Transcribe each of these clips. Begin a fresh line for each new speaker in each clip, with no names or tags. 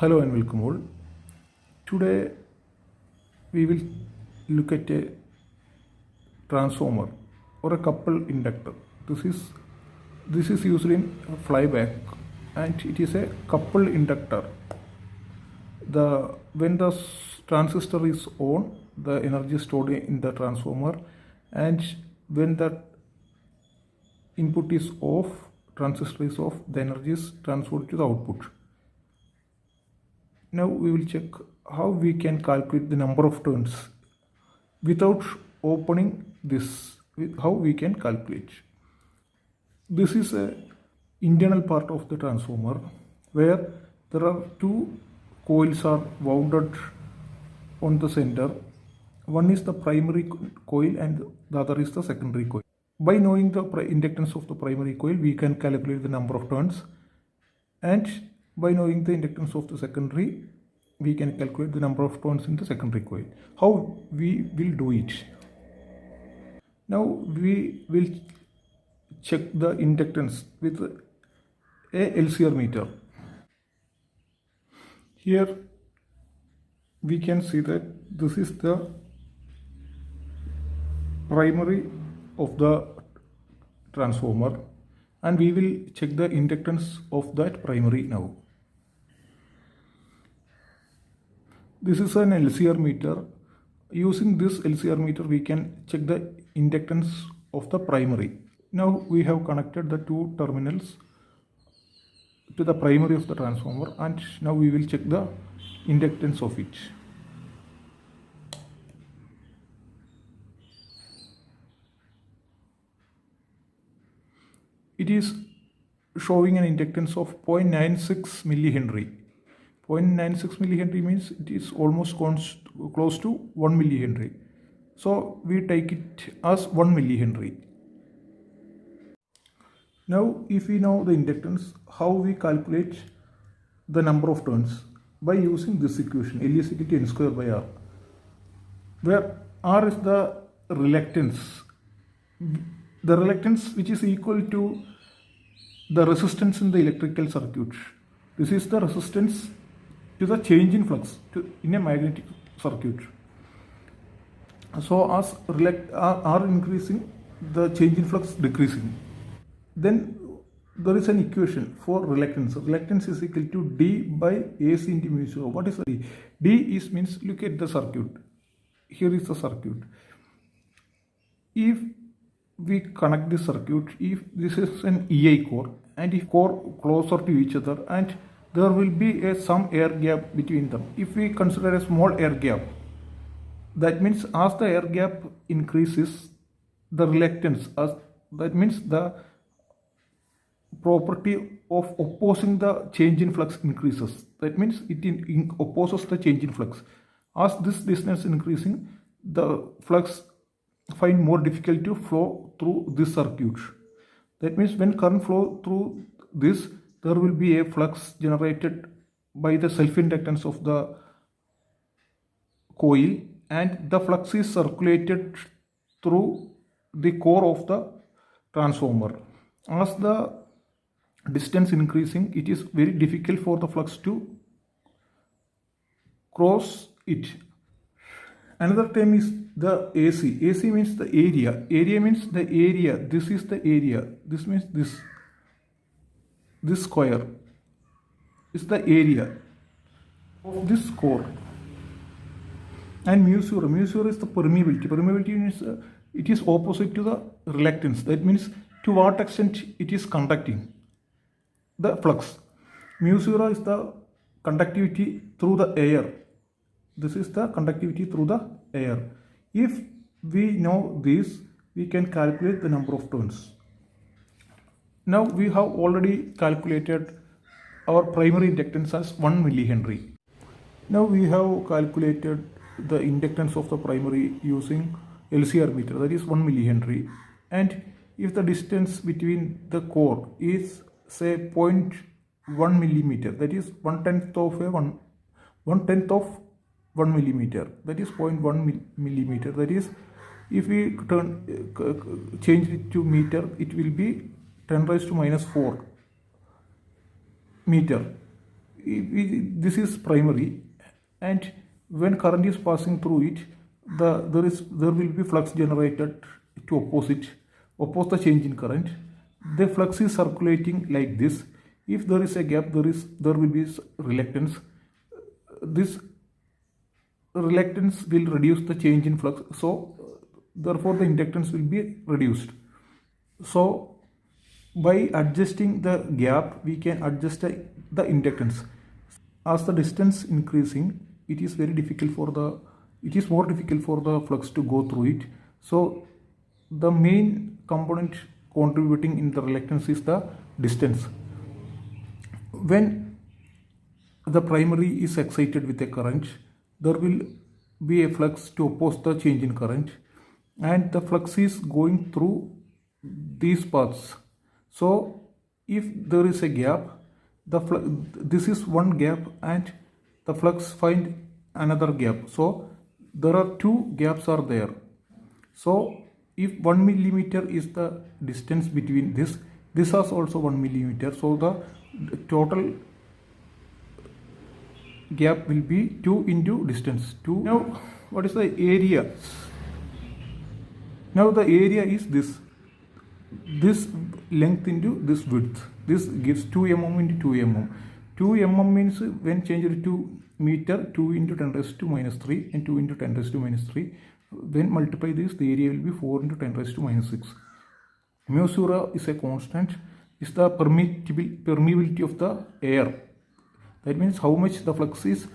Hello and welcome all. Today we will look at a transformer or a coupled inductor. This is used in flyback and it is a coupled inductor. When the transistor is on, the energy is stored in the transformer, and when the input is off, transistor is off, the energy is transferred to the output. Now we will check how we can calculate the number of turns without opening this. How we can calculate. This is a internal part of the transformer where there are two coils are wounded on the center. One is the primary coil and the other is the secondary coil. By knowing the inductance of the primary coil, we can calculate the number of turns, and by knowing the inductance of the secondary, we can calculate the number of turns in the secondary coil. How we will do it? Now we will check the inductance with a LCR meter. Here we can see that this is the primary of the transformer, and we will check the inductance of that primary now. This is an LCR meter. Using this LCR meter, we can check the inductance of the primary. Now we have connected the two terminals to the primary of the transformer, and now we will check the inductance of it. It is showing an inductance of 0.96 millihenry. 0.96 millihenry means it is almost close to 1 millihenry. So we take it as 1 millihenry. Now if we know the inductance, how we calculate the number of turns? By using this equation, L is equal to N square by R, where R is the reluctance. The reluctance which is equal to the resistance in the electrical circuit. This is the resistance to the change in flux in a magnetic circuit. So as R increasing, the change in flux decreasing. Then there is an equation for reluctance. Reluctance is equal to D by AC into mu 0. What is the D? D is means, look at the circuit. Here is the circuit. If we connect this circuit, if this is an EI core, and if core closer to each other, and there will be some air gap between them. If we consider a small air gap, that means as the air gap increases, the reluctance, that means the property of opposing the change in flux increases. That means it opposes the change in flux. As this distance increasing, the flux find more difficult to flow through this circuit. That means when current flow through this, there will be a flux generated by the self-inductance of the coil, and the flux is circulated through the core of the transformer. As the distance increasing, it is very difficult for the flux to cross it. Another term is the AC. AC means the area. Area means the area. This is the area. This means this square is the area of this core. And mu 0. Mu 0 is the permeability. Permeability means it is opposite to the reluctance. That means to what extent it is conducting the flux. Mu 0 is the conductivity through the air. This is the conductivity through the air. If we know this, we can calculate the number of turns. Now we have already calculated our primary inductance as 1 millihenry. Now we have calculated the inductance of the primary using LCR meter, that is 1 millihenry. And if the distance between the core is say 0.1 millimeter, that is 1/10 of 1 millimeter, that is 0.1 millimeter. That is, if we change it to meter, it will be 10 raised to minus 4 meter. this is primary, and when current is passing through it, there will be flux generated to oppose the change in current. The flux is circulating like this. If there is a gap, there will be reluctance. This reluctance will reduce the change in flux, so therefore the inductance will be reduced. So by adjusting the gap, we can adjust the inductance. As the distance increasing, it is more difficult for the flux to go through it. So the main component contributing in the reluctance is the distance. When the primary is excited with a current, there will be a flux to oppose the change in current, and the flux is going through these paths. So if there is a gap, this is one gap, and the flux find another gap. So there are two gaps are there. So if 1 millimeter is the distance between this is also 1 millimeter. So the total gap will be 2 into distance 2. Now what is the area? Now the area is this length into this width. This gives 2 mm into 2 mm. 2 mm means when changed to meter, 2 into 10 raised to minus 3 and 2 into 10 raised to minus 3. When multiply this, the area will be 4 into 10 raised to minus 6. Mu 0 is a constant, is the permeability of the air. That means how much the flux is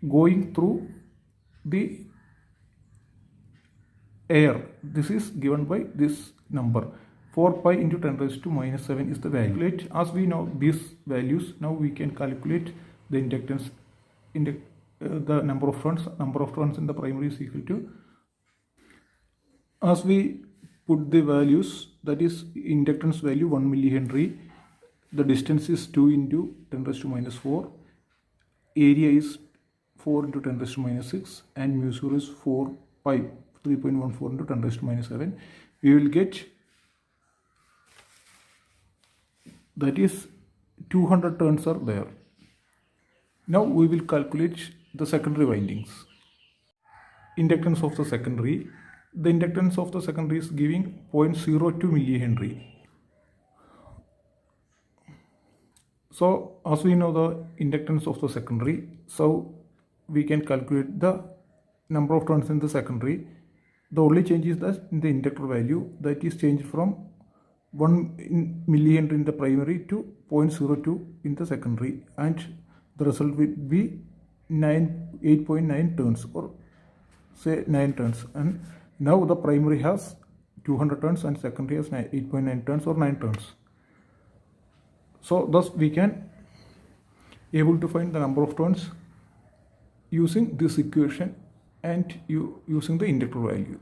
going through the air. This is given by this number. 4 pi into 10 raised to minus 7 is the value. As we know these values, now we can calculate the inductance. The number of turns in the primary is equal to, as we put the values, that is inductance value 1 millihenry, the distance is 2 into 10 raised to minus 4, area is 4 into 10 raised to minus 6, and mu 0 is 4 pi 3.14 into 10 raised to minus 7. We will get, that is 200 turns are there. Now we will calculate the secondary windings. Inductance of the secondary. The inductance of the secondary is giving 0.02 millihenry. So as we know the inductance of the secondary, so we can calculate the number of turns in the secondary. The only change is that in the inductor value, that is changed from 1 millihenry in the primary to 0.02 in the secondary, and the result will be 8.9 turns, or say 9 turns. And now the primary has 200 turns and secondary has 8.9 turns or 9 turns. So thus we can able to find the number of turns using this equation and using the inductor value.